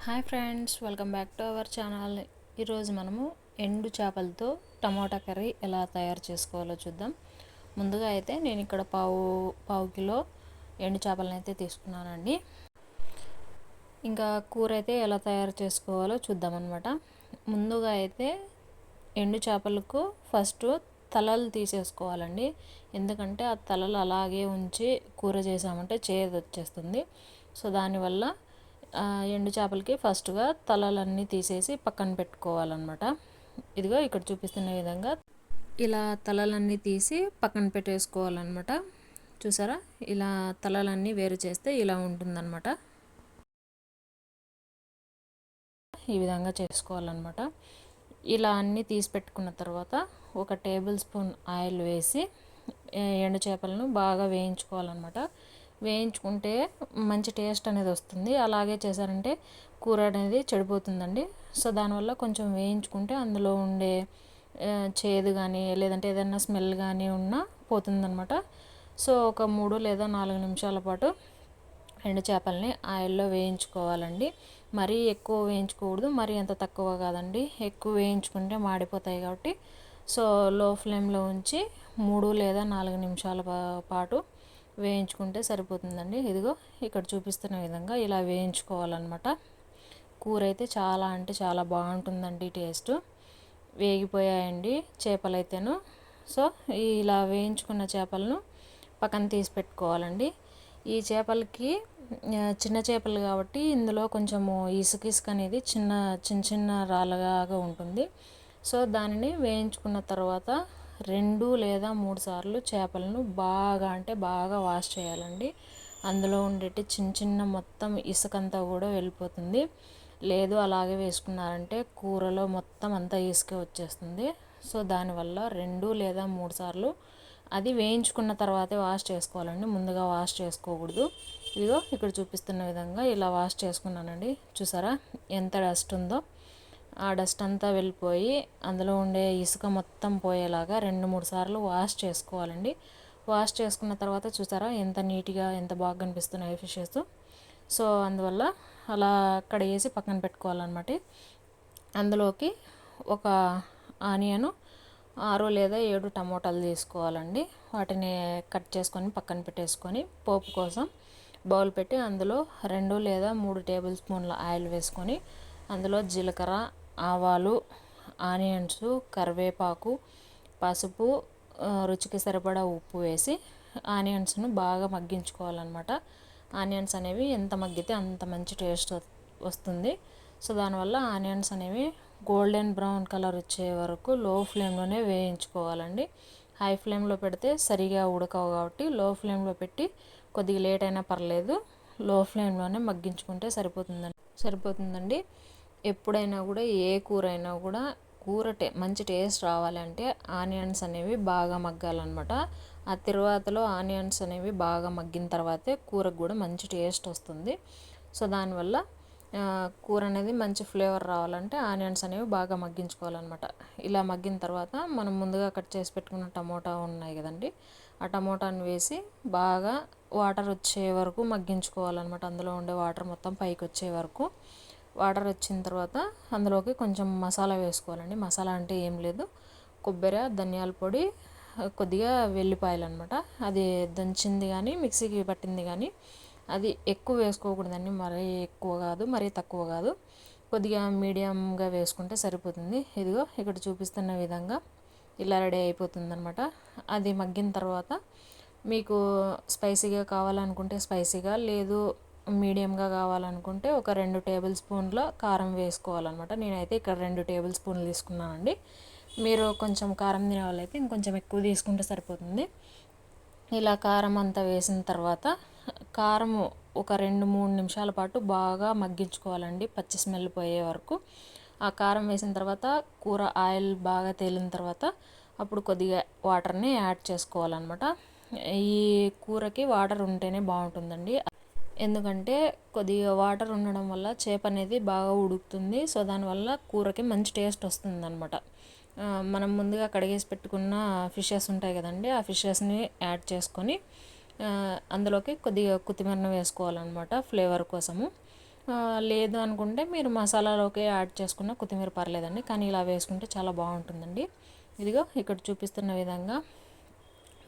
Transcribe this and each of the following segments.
Hi friends, welcome back to our channel. ఈరోజు మనము ఎండు చేపలతో టమాటా కర్రీ ఎలా తయారు చేసుకోవాలో చూద్దాం. ముందుగా అయితే నేను ఇక్కడ పావు కిలో ఎండు చేపలను అయితే తీసుకున్నానండి. ఇంకా కూర అయితే ఎలా తయారు చేసుకోవాలో చూద్దాం అన్నమాట. ముందుగా అయితే ఎండు చేపలకు ఫస్ట్ తలలు తీసేసుకోవాలండి. ఎందుకంటే ఆ తలలు అలాగే ఉంచి కూర చేసామంటే చేదు వచ్చేస్తుంది. సో దానివల్ల ఎండు చేపలకి ఫస్ట్గా తలలన్నీ తీసేసి పక్కన పెట్టుకోవాలన్నమాట. ఇదిగో ఇక్కడ చూపిస్తున్న విధంగా ఇలా తలలన్నీ తీసి పక్కన పెట్టేసుకోవాలన్నమాట. చూసారా, ఇలా తలలన్నీ వేరు చేస్తే ఇలా ఉంటుందన్నమాట. ఈ విధంగా చేసుకోవాలన్నమాట. ఇలా అన్నీ తీసి పెట్టుకున్న తర్వాత ఒక టేబుల్ స్పూన్ ఆయిల్ వేసి ఎండు చేపలను బాగా వేయించుకోవాలన్నమాట. వేయించుకుంటే మంచి టేస్ట్ అనేది వస్తుంది. అలాగే చేశారంటే కూర అనేది చెడిపోతుందండి. సో దానివల్ల కొంచెం వేయించుకుంటే అందులో ఉండే చేదు కానీ లేదంటే ఏదైనా స్మెల్ కానీ ఉన్నా పోతుందన్నమాట. సో ఒక 3 లేదా 4 నిమిషాల పాటు ఎండు చేపల్ని ఆయిల్లో వేయించుకోవాలండి. మరీ ఎక్కువ వేయించుకోకూడదు, మరీ అంత తక్కువ కాదండి. ఎక్కువ వేయించుకుంటే మాడిపోతాయి కాబట్టి సో లో ఫ్లేమ్లో ఉంచి 3 లేదా 4 నిమిషాల పాటు వేయించుకుంటే సరిపోతుందండి. ఇదిగో ఇక్కడ చూపిస్తున్న విధంగా ఇలా వేయించుకోవాలన్నమాట. కూర అయితే చాలా అంటే చాలా బాగుంటుందండి. టేస్ట్ వేగిపోయాయండి చేపలైతేను. సో ఇలా వేయించుకున్న చేపలను పక్కన తీసి పెట్టుకోవాలండి. ఈ చేపలకి చిన్న చేపలు కాబట్టి ఇందులో కొంచెము ఇసుక అనేది చిన్న చిన్న రాళ్ళగా ఉంటుంది. సో దానిని వేయించుకున్న తర్వాత 2 లేదా 3 సార్లు చేపలను బాగా అంటే బాగా వాష్ చేయాలండి. అందులో ఉండేటి చిన్న మొత్తం ఇసుకంతా కూడా వెళ్ళిపోతుంది. లేదు అలాగే వేసుకున్నారంటే కూరలో మొత్తం అంతా ఇసుక వచ్చేస్తుంది. సో దానివల్ల 2 లేదా 3 సార్లు అది వేయించుకున్న తర్వాతే వాష్ చేసుకోవాలండి. ముందుగా వాష్ చేసుకోకూడదు. ఇదిగో ఇక్కడ చూపిస్తున్న విధంగా ఇలా వాష్ చేసుకున్నానండి. చూసారా ఎంత డస్ట్ ఉందో. ఆ డస్ట్ అంతా వెళ్ళిపోయి అందులో ఉండే ఇసుక మొత్తం పోయేలాగా 2-3 సార్లు వాష్ చేసుకోవాలండి. వాష్ చేసుకున్న తర్వాత చూసారా ఎంత నీట్గా ఎంత బాగా కనిపిస్తున్నాయి ఫిషెస్. సో అందువల్ల అలా కడిగేసి పక్కన పెట్టుకోవాలన్నమాట. అందులోకి ఒక ఆనియను 6 లేదా 7 టమోటాలు తీసుకోవాలండి. వాటిని కట్ చేసుకొని పక్కన పెట్టేసుకొని పోపు కోసం బౌల్ పెట్టి అందులో 2 లేదా 3 టేబుల్ స్పూన్ల ఆయిల్ వేసుకొని అందులో జీలకర్ర, ఆవాలు, ఆనియన్స్, కరివేపాకు, పసుపు, రుచికి సరిపడా ఉప్పు వేసి ఆనియన్స్ను బాగా మగ్గించుకోవాలన్నమాట. ఆనియన్స్ అనేవి ఎంత మగ్గితే అంత మంచి టేస్ట్ వస్తుంది. సో దానివల్ల ఆనియన్స్ అనేవి గోల్డెన్ బ్రౌన్ కలర్ వచ్చే వరకు లో ఫ్లేమ్లోనే వేయించుకోవాలండి. హై ఫ్లేమ్లో పెడితే సరిగా ఉడకవు కాబట్టి లో ఫ్లేమ్లో పెట్టి కొద్దిగా లేట్ అయినా పర్లేదు లో ఫ్లేమ్లోనే మగ్గించుకుంటే సరిపోతుందండి. ఎప్పుడైనా కూడా ఏ కూర అయినా కూడా మంచి టేస్ట్ రావాలంటే ఆనియన్స్ అనేవి బాగా మగ్గాలన్నమాట. ఆ తర్వాతలో ఆనియన్స్ అనేవి బాగా మగ్గిన తర్వాతే కూరకు కూడా మంచి టేస్ట్ వస్తుంది. సో దానివల్ల కూర అనేది మంచి ఫ్లేవర్ రావాలంటే ఆనియన్స్ అనేవి బాగా మగ్గించుకోవాలన్నమాట. ఇలా మగ్గిన తర్వాత మనం ముందుగా కట్ చేసి పెట్టుకున్న టమోటా ఉన్నాయి కదండి, ఆ టమోటాను వేసి బాగా వాటర్ వచ్చే వరకు మగ్గించుకోవాలన్నమాట. అందులో ఉండే వాటర్ మొత్తం పైకి వచ్చే వరకు. వాటర్ వచ్చిన తర్వాత అందులోకి కొంచెం మసాలా వేసుకోవాలండి. మసాలా అంటే ఏం లేదు, కొబ్బరి, ధనియాల పొడి, కొద్దిగా వెల్లిపాయలు అనమాట. అది దంచింది కానీ మిక్సీకి పట్టింది కానీ అది ఎక్కువ వేసుకోకూడదండి. మరీ ఎక్కువ కాదు, మరీ తక్కువ కాదు, కొద్దిగా మీడియంగా వేసుకుంటే సరిపోతుంది. ఇదిగో ఇక్కడ చూపిస్తున్న విధంగా ఇలా రెడీ అయిపోతుంది అనమాట. అది మగ్గిన తర్వాత మీకు స్పైసీగా కావాలనుకుంటే స్పైసీగా, లేదు మీడియంగా కావాలనుకుంటే ఒక 2 టేబుల్ స్పూన్ల కారం వేసుకోవాలన్నమాట. నేనైతే ఇక్కడ 2 టేబుల్ స్పూన్లు తీసుకున్నానండి. మీరు కొంచెం కారం తినే వాళ్ళైతే ఇంకొంచెం ఎక్కువ తీసుకుంటే సరిపోతుంది. ఇలా కారం అంతా వేసిన తర్వాత కారం ఒక 2-3 నిమిషాల పాటు బాగా మగ్గించుకోవాలండి, పచ్చి స్మెల్ పోయే వరకు. ఆ కారం వేసిన తర్వాత కూర ఆయిల్ బాగా తేలిన తర్వాత అప్పుడు కొద్దిగా వాటర్ని యాడ్ చేసుకోవాలన్నమాట. ఈ కూరకి వాటర్ ఉంటేనే బాగుంటుందండి. ఎందుకంటే కొద్దిగా వాటర్ ఉండడం వల్ల చేప అనేది బాగా ఉడుకుతుంది. సో దానివల్ల కూరకి మంచి టేస్ట్ వస్తుంది అనమాట. మనం ముందుగా కడిగేసి పెట్టుకున్న ఫిషెస్ ఉంటాయి కదండి, ఆ ఫిషెస్ని యాడ్ చేసుకొని అందులోకి కొద్దిగా కొత్తిమీరను వేసుకోవాలన్నమాట ఫ్లేవర్ కోసము. లేదు అనుకుంటే మీరు మసాలాలోకి యాడ్ చేసుకున్న కొత్తిమీర పర్లేదండి, కానీ ఇలా వేసుకుంటే చాలా బాగుంటుందండి. ఇదిగో ఇక్కడ చూపిస్తున్న విధంగా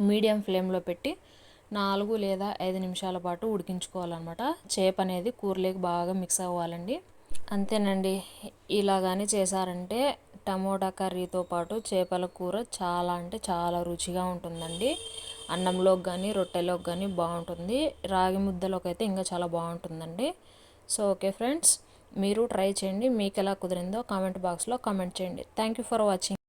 మీడియం ఫ్లేమ్లో పెట్టి 4 లేదా 5 నిమిషాల పాటు ఉడికించుకోవాలన్నమాట. చేప అనేది కూరలోకి బాగా మిక్స్ అవ్వాలండి. అంతేనండి. ఇలా కానీ చేశారంటే టమోటా కర్రీతో పాటు చేపల కూర చాలా అంటే చాలా రుచిగా ఉంటుందండి. అన్నంలోకి కానీ రొట్టెలోకి కానీ బాగుంటుంది. రాగి ముద్దలోకి అయితే ఇంకా చాలా బాగుంటుందండి. సో ఓకే ఫ్రెండ్స్, మీరు ట్రై చేయండి. మీకు ఎలా కుదిరిందో కామెంట్ బాక్స్లో కామెంట్ చేయండి. Thank you for watching.